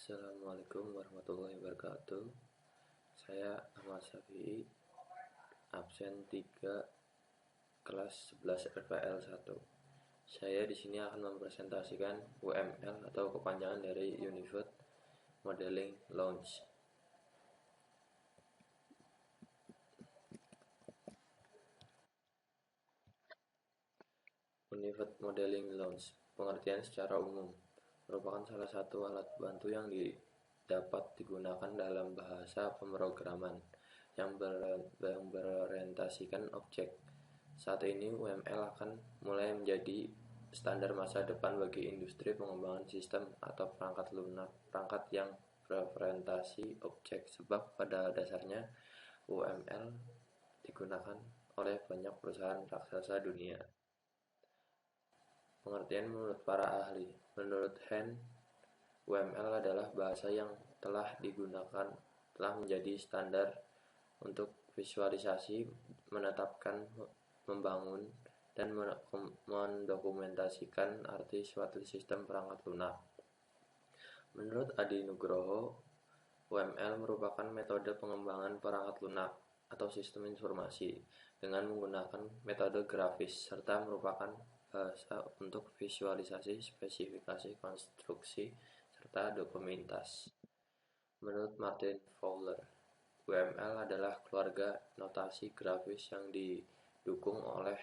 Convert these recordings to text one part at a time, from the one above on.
Assalamualaikum warahmatullahi wabarakatuh. Saya Ahmad Syafi'i, absen 3 kelas 11 RPL 1. Saya di sini akan mempresentasikan UML atau kepanjangan dari Unified Modeling Launch. Unified Modeling Launch, pengertian secara umum, merupakan salah satu alat bantu yang dapat digunakan dalam bahasa pemrograman yang berorientasikan objek. Saat ini UML akan mulai menjadi standar masa depan bagi industri pengembangan sistem atau perangkat lunak, perangkat yang berorientasi objek, sebab pada dasarnya UML digunakan oleh banyak perusahaan raksasa dunia. Pengertian menurut para ahli. Menurut Hen, UML adalah bahasa yang telah menjadi standar untuk visualisasi, menetapkan, membangun, dan mendokumentasikan arti suatu sistem perangkat lunak. Menurut Adi Nugroho, UML merupakan metode pengembangan perangkat lunak atau sistem informasi dengan menggunakan metode grafis serta merupakan bahasa untuk visualisasi, spesifikasi, konstruksi, serta dokumentasi. Menurut Martin Fowler, UML adalah keluarga notasi grafis yang didukung oleh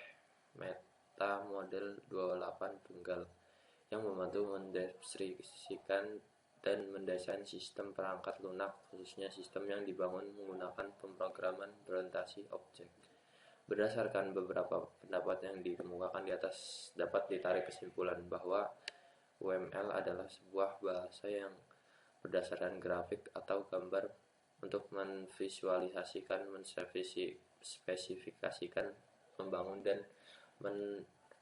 meta model 28 tunggal yang membantu mendeskripsikan dan mendesain sistem perangkat lunak, khususnya sistem yang dibangun menggunakan pemrograman berorientasi objek. Berdasarkan beberapa pendapat yang dikemukakan di atas, dapat ditarik kesimpulan bahwa UML adalah sebuah bahasa yang berdasarkan grafik atau gambar untuk menvisualisasikan, menspesifikasikan, membangun, dan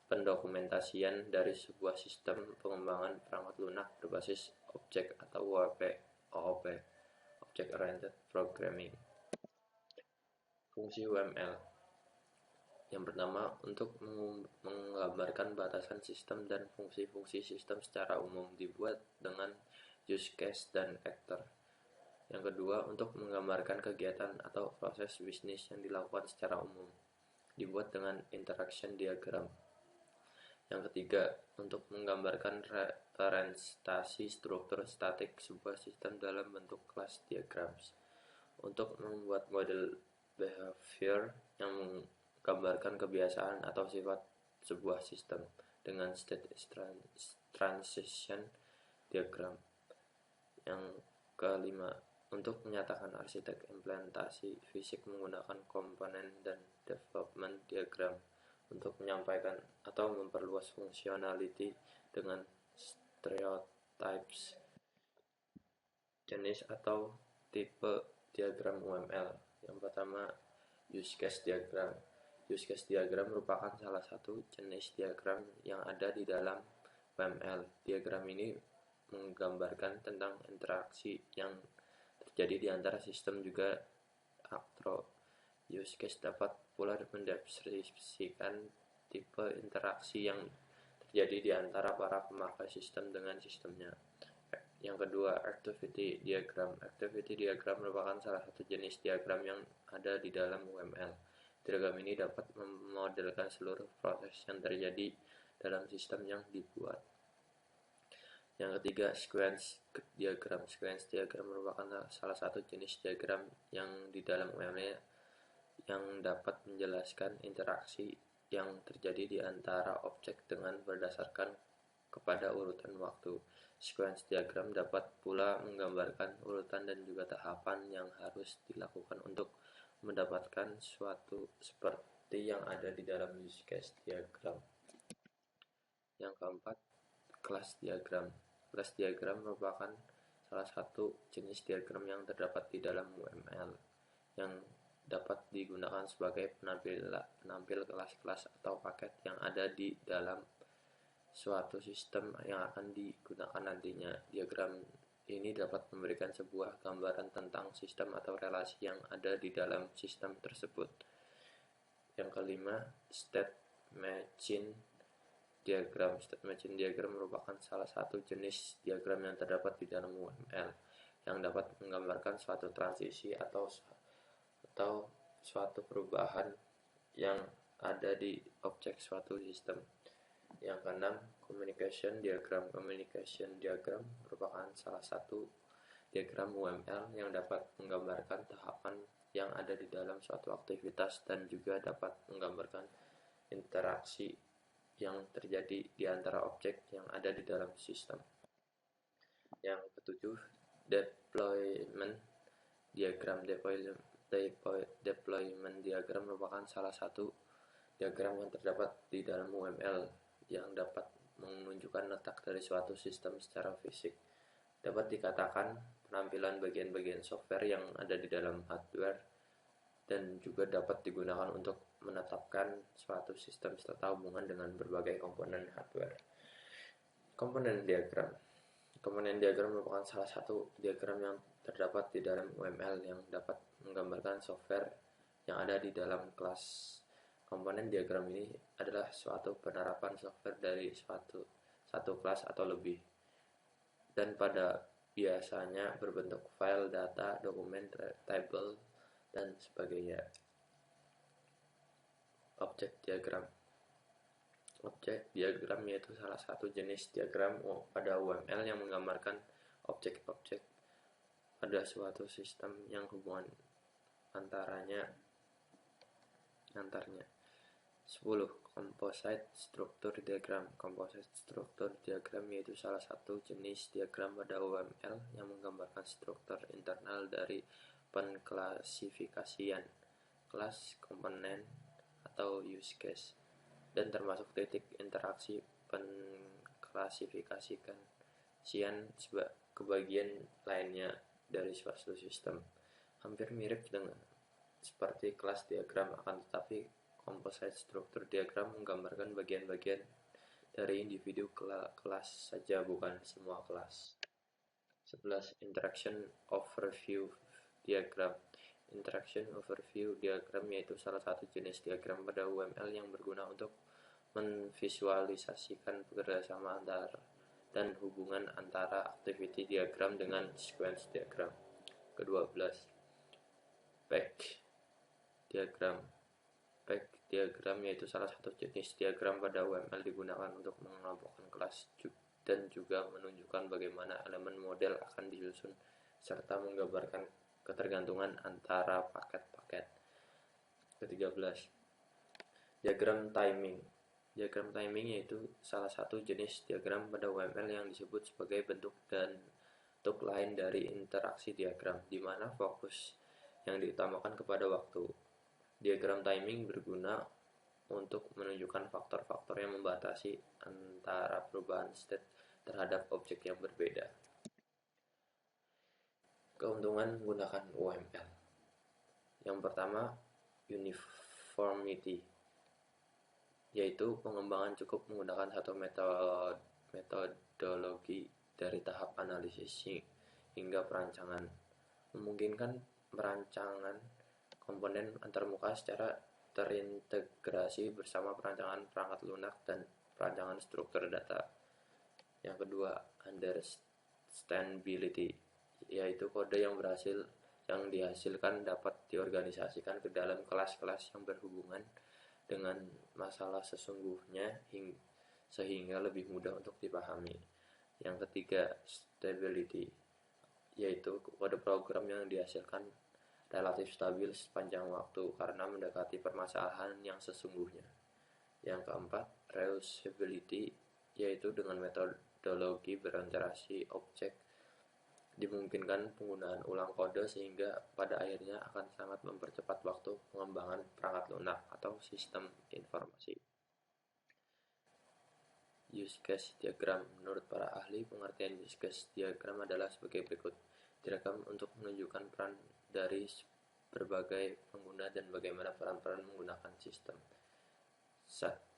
pendokumentasian dari sebuah sistem pengembangan perangkat lunak berbasis objek atau OOP, Object Oriented Programming. Fungsi UML yang pertama, untuk menggambarkan batasan sistem dan fungsi-fungsi sistem secara umum, dibuat dengan use case dan actor. Yang kedua, untuk menggambarkan kegiatan atau proses bisnis yang dilakukan secara umum, dibuat dengan interaction diagram. Yang ketiga, untuk menggambarkan representasi struktur statik sebuah sistem dalam bentuk class diagrams. Untuk membuat model behavior yang menggambarkan kebiasaan atau sifat sebuah sistem dengan state transition diagram. Yang kelima, untuk menyatakan arsitek implementasi fisik menggunakan komponen dan development diagram. Untuk menyampaikan atau memperluas functionality dengan stereotypes. Jenis atau tipe diagram UML. Yang pertama, use case diagram. Use case diagram merupakan salah satu jenis diagram yang ada di dalam UML. Diagram ini menggambarkan tentang interaksi yang terjadi di antara sistem juga aktor. Use case dapat pula mendeskripsikan tipe interaksi yang terjadi di antara para pemakai sistem dengan sistemnya. Yang kedua, activity diagram. Activity diagram merupakan salah satu jenis diagram yang ada di dalam UML. Diagram ini dapat memodelkan seluruh proses yang terjadi dalam sistem yang dibuat. Yang ketiga, sequence diagram. Sequence diagram merupakan salah satu jenis diagram yang di dalam UML yang dapat menjelaskan interaksi yang terjadi di antara objek dengan berdasarkan kepada urutan waktu. Sequence diagram dapat pula menggambarkan urutan dan juga tahapan yang harus dilakukan untuk mendapatkan suatu seperti yang ada di dalam use case diagram. Yang keempat, class diagram. Class diagram merupakan salah satu jenis diagram yang terdapat di dalam UML yang dapat digunakan sebagai penampil kelas-kelas atau paket yang ada di dalam suatu sistem yang akan digunakan nantinya. Diagram ini dapat memberikan sebuah gambaran tentang sistem atau relasi yang ada di dalam sistem tersebut. Yang kelima, state machine diagram. State machine diagram merupakan salah satu jenis diagram yang terdapat di dalam UML yang dapat menggambarkan suatu transisi atau suatu perubahan yang ada di objek suatu sistem. Yang keenam, communication diagram. Communication diagram merupakan salah satu diagram UML yang dapat menggambarkan tahapan yang ada di dalam suatu aktivitas dan juga dapat menggambarkan interaksi yang terjadi di antara objek yang ada di dalam sistem. Yang ketujuh, deployment diagram. Deployment diagram merupakan salah satu diagram yang terdapat di dalam UML yang dapat menunjukkan letak dari suatu sistem secara fisik. Dapat dikatakan penampilan bagian-bagian software yang ada di dalam hardware dan juga dapat digunakan untuk menetapkan suatu sistem serta hubungan dengan berbagai komponen hardware. Komponen diagram. Komponen diagram merupakan salah satu diagram yang terdapat di dalam UML yang dapat menggambarkan software yang ada di dalam kelas. Komponen diagram ini adalah suatu penerapan software dari satu kelas atau lebih, dan pada biasanya berbentuk file, data, dokumen, table, dan sebagainya. Objek diagram. Objek diagram yaitu salah satu jenis diagram pada UML yang menggambarkan objek-objek pada suatu sistem yang hubungan antaranya. 10. Composite structure diagram. Composite structure diagram yaitu salah satu jenis diagram pada UML yang menggambarkan struktur internal dari pengklasifikasian, kelas, komponen, atau use case, dan termasuk titik interaksi pengklasifikasikan ke bagian lainnya dari suatu sistem. Hampir mirip dengan seperti kelas diagram, akan tetapi composite structure diagram menggambarkan bagian-bagian dari individu kelas saja, bukan semua kelas. 11. Interaction overview diagram. Interaction overview diagram yaitu salah satu jenis diagram pada UML yang berguna untuk memvisualisasikan kerjasama dan hubungan antara activity diagram dengan sequence diagram. Ke-12. Pack diagram. Pack diagram yaitu salah satu jenis diagram pada UML digunakan untuk mengelompokkan kelas dan juga menunjukkan bagaimana elemen model akan disusun serta menggambarkan ketergantungan antara paket-paket. Ke-13. Diagram timing. Diagram timing yaitu salah satu jenis diagram pada UML yang disebut sebagai bentuk lain dari interaksi diagram, di mana fokus yang diutamakan kepada waktu. Diagram timing berguna untuk menunjukkan faktor-faktor yang membatasi antara perubahan state terhadap objek yang berbeda. Keuntungan menggunakan UML. Yang pertama, uniformity, yaitu pengembangan cukup menggunakan satu metodologi dari tahap analisis hingga perancangan, memungkinkan perancangan komponen antarmuka secara terintegrasi bersama perancangan perangkat lunak dan perancangan struktur data. Yang kedua, understandability, yaitu kode yang dihasilkan dapat diorganisasikan ke dalam kelas-kelas yang berhubungan dengan masalah sesungguhnya sehingga lebih mudah untuk dipahami. Yang ketiga, stability, yaitu kode program yang dihasilkan relatif stabil sepanjang waktu karena mendekati permasalahan yang sesungguhnya. Yang keempat, reusability, yaitu dengan metodologi berinteraksi objek dimungkinkan penggunaan ulang kode sehingga pada akhirnya akan sangat mempercepat waktu pengembangan perangkat lunak atau sistem informasi. Use case diagram. Menurut para ahli, pengertian use case diagram adalah sebagai berikut. Diagram untuk menunjukkan peran dari berbagai pengguna dan bagaimana peran-peran menggunakan sistem.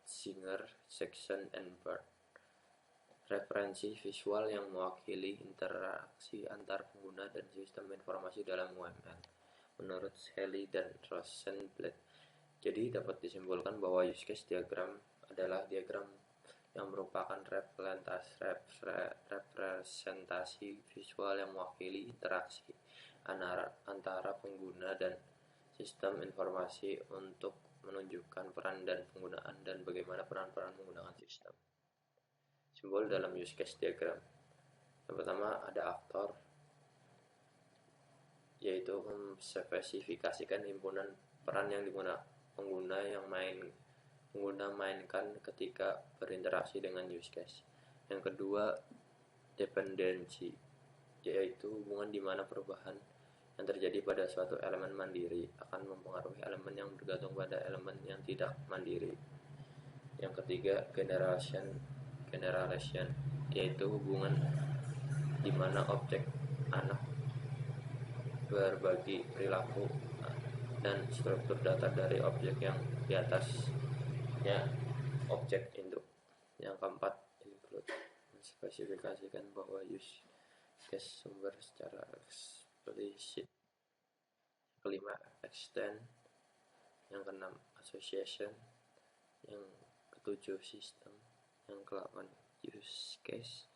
Singer, section, and bird. Referensi visual yang mewakili interaksi antar pengguna dan sistem informasi dalam UML. Menurut Shelley dan Rosenblatt, jadi dapat disimpulkan bahwa use case diagram adalah diagram yang merupakan representasi visual yang mewakili interaksi antara pengguna dan sistem informasi untuk menunjukkan peran dan penggunaan dan bagaimana peran-peran menggunakan sistem. Simbol dalam use case diagram. Yang pertama ada aktor, yaitu memspesifikasikan himpunan peran yang pengguna mainkan ketika berinteraksi dengan use case. Yang kedua, dependensi, yaitu hubungan di mana perubahan yang terjadi pada suatu elemen mandiri akan mempengaruhi elemen yang bergantung pada elemen yang tidak mandiri. Yang ketiga, generation, yaitu hubungan di mana objek anak berbagi perilaku dan struktur data dari objek yang di atasnya objek induk. Yang keempat, include, menspesifikasikan bahwa use case sumber secara eksplisit. Kelima, extend. Yang keenam, association. Yang ketujuh, system. Yang ke-8, use case.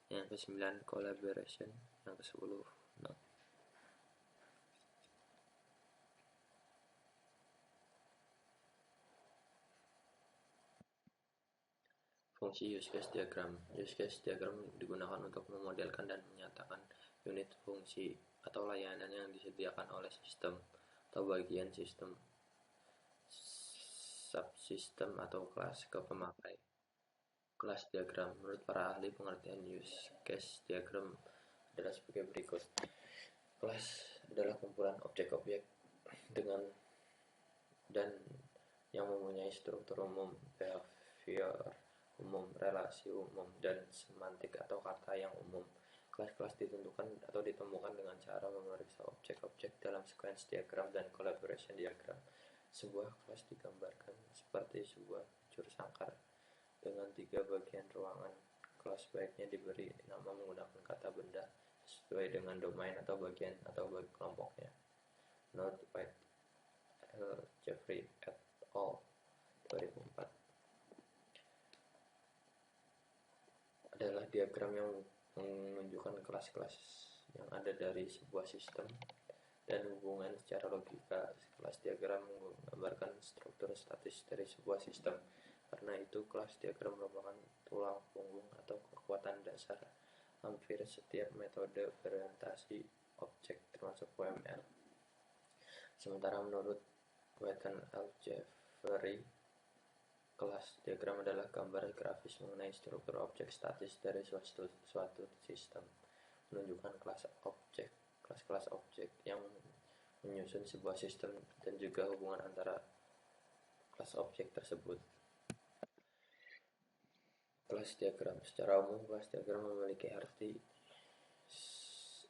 Yang ke-9, collaboration. Yang ke-10, node. Fungsi use case diagram. Use case diagram digunakan untuk memodelkan dan menyatakan unit fungsi atau layanan yang disediakan oleh sistem atau bagian sistem, subsistem atau kelas ke pemakai. Kelas diagram. Menurut para ahli, pengertian use case diagram adalah sebagai berikut. Kelas adalah kumpulan objek-objek dengan dan yang mempunyai struktur umum, behavior umum, relasi umum, dan semantik atau kata yang umum. Kelas-kelas ditentukan atau ditemukan dengan cara memeriksa objek-objek dalam sequence diagram dan collaboration diagram. Sebuah kelas digambarkan seperti sebuah jursangkar dengan 3 bagian ruangan. Kelas baiknya diberi nama menggunakan kata benda sesuai dengan domain atau bagian atau kelompoknya. Note White, Jeffrey et al. 2004. Adalah diagram yang menunjukkan kelas-kelas yang ada dari sebuah sistem dan hubungan secara logika. Kelas diagram menggambarkan struktur statis dari sebuah sistem. Karena itu, kelas diagram merupakan tulang punggung atau kekuatan dasar hampir setiap metode orientasi objek termasuk UML. Sementara menurut Wetton L. Jeffrey, kelas diagram adalah gambar grafis mengenai struktur objek statis dari suatu sistem, menunjukkan kelas-kelas objek yang menyusun sebuah sistem dan juga hubungan antara kelas objek tersebut. Kelas diagram. Secara umum, kelas diagram memiliki arti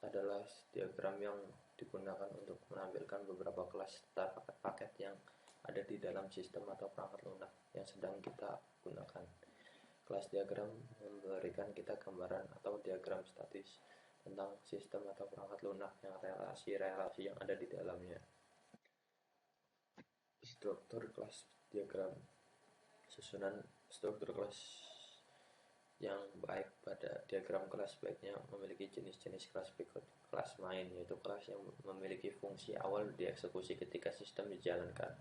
adalah diagram yang digunakan untuk menampilkan beberapa kelas serta paket-paket yang ada di dalam sistem atau perangkat lunak yang sedang kita gunakan. Kelas diagram memberikan kita gambaran atau diagram statis tentang sistem atau perangkat lunak yang relasi-relasi yang ada di dalamnya. Struktur kelas diagram. Susunan struktur kelas yang baik pada diagram kelas baiknya memiliki jenis-jenis kelas berikut. Kelas main, yaitu kelas yang memiliki fungsi awal dieksekusi ketika sistem dijalankan.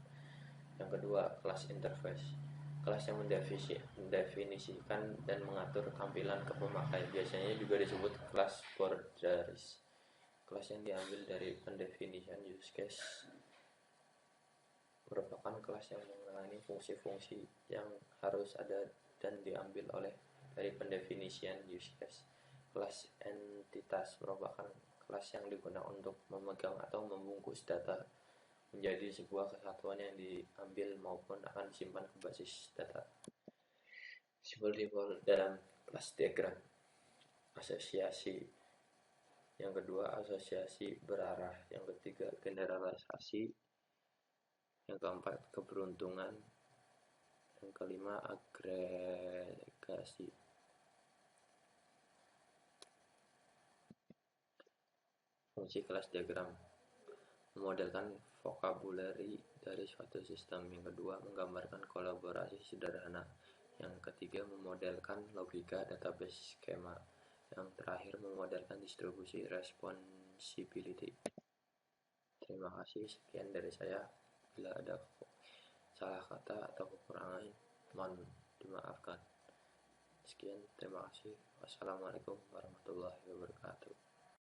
Yang kedua, kelas interface, kelas yang mendefinisikan dan mengatur tampilan ke pemakai, biasanya juga disebut kelas borders. Kelas yang diambil dari pendefinisian use case merupakan kelas yang mengalami fungsi-fungsi yang harus ada dan diambil dari pendefinisian use case. Kelas entitas merupakan kelas yang digunakan untuk memegang atau membungkus data menjadi sebuah kesatuan yang diambil maupun akan disimpan ke basis data. Simbol-simbol dalam kelas diagram. Asosiasi. Yang kedua, asosiasi berarah. Yang ketiga, generalisasi. Yang keempat, keberuntungan. Yang kelima, agregasi. Fungsi kelas diagram. Memodelkan vokabulari dari suatu sistem. Yang kedua, menggambarkan kolaborasi sederhana. Yang ketiga, memodelkan logika database skema. Yang terakhir, memodelkan distribusi responsibility. Terima kasih, sekian dari saya. Bila ada salah kata atau kekurangan, mohon dimaafkan. Sekian, terima kasih. Wassalamualaikum warahmatullahi wabarakatuh.